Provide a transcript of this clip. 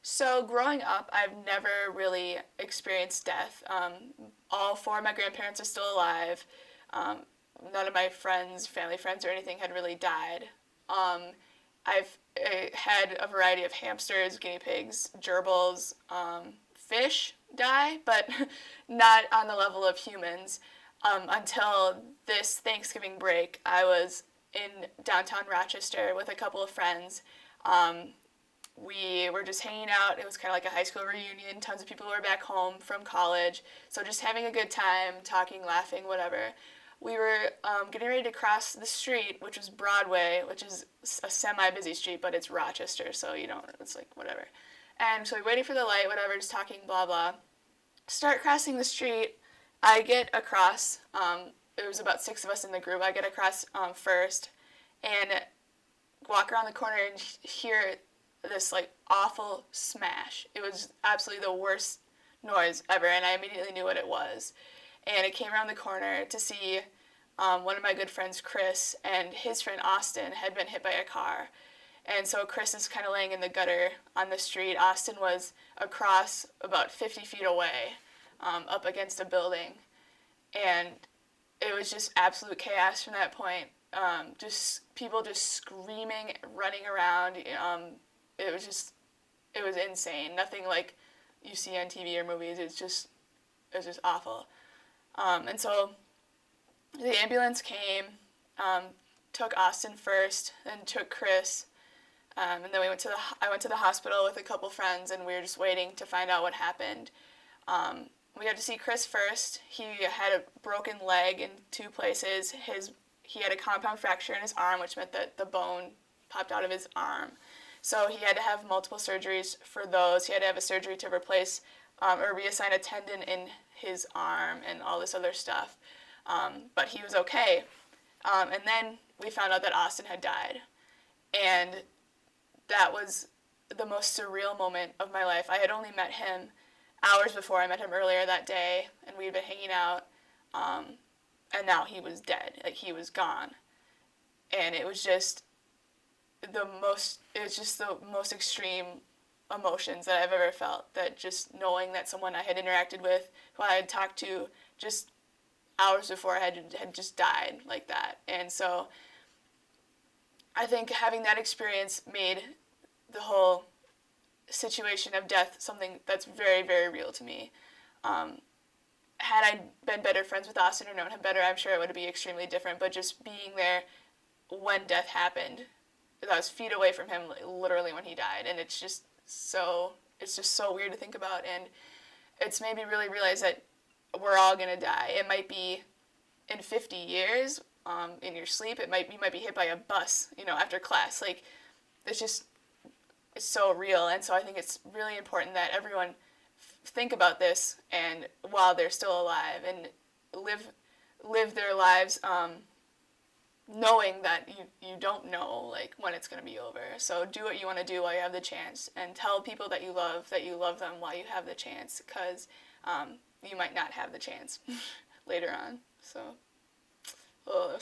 So growing up, I've never really experienced death. All four of my grandparents are still alive. Um, None of my friends, family friends, or anything had really died. Um, I've had a variety of hamsters, guinea pigs, gerbils, fish die, but not on the level of humans. Until this Thanksgiving break, I was in downtown Rochester with a couple of friends. Um, we were just hanging out. It was kind of like a high school reunion. Tons of people were back home from college. So just having a good time, talking, laughing, whatever. We were getting ready to cross the street, which was Broadway, which is a semi-busy street, but it's Rochester, so you don't, it's like whatever. And so we're waiting for the light, whatever, just talking, blah, blah. Start crossing the street. I get across. It was about six of us in the group. I get across first and walk around the corner and hear this like awful smash. It was absolutely the worst noise ever, and I immediately knew what it was. And it came around the corner to see one of my good friends, Chris, and his friend Austin had been hit by a car. And so Chris is kind of laying in the gutter on the street. Austin was across about 50 feet away, up against a building. And it was just absolute chaos from that point. Just people just screaming, running around. It was just, it was insane. Nothing like you see on TV or movies. It was just awful. And so the ambulance came, took Austin first, then took Chris, and then I went to the hospital with a couple friends, and we were just waiting to find out what happened. We got to see Chris first. He had a broken leg in two places. He had a compound fracture in his arm, which meant that the bone popped out of his arm. So he had to have multiple surgeries for those. He had to have a surgery to replace or reassign a tendon in his arm and all this other stuff. But he was okay. And then we found out that Austin had died. And that was the most surreal moment of my life. I had only met him hours before. I met him earlier that day, and we'd been hanging out. And now he was dead. Like, he was gone. And it was just the most extreme emotions that I've ever felt. That just knowing that someone I had interacted with, who I had talked to just hours before, had just died like that. And so I think having that experience made the whole situation of death something that's very, very real to me. Had I been better friends with Austin or known him better, I'm sure it would be extremely different. But just being there when death happened, I was feet away from him, literally when he died, and it's just so weird to think about, and it's made me really realize that we're all gonna die. It might be in 50 years, in your sleep. You might be hit by a bus, after class. Like, it's so real, and so I think it's really important that everyone think about this and while they're still alive and live their lives knowing that you don't know like when it's going to be over. So do what you want to do while you have the chance, and tell people that you love them while you have the chance, because you might not have the chance later on. So, oh,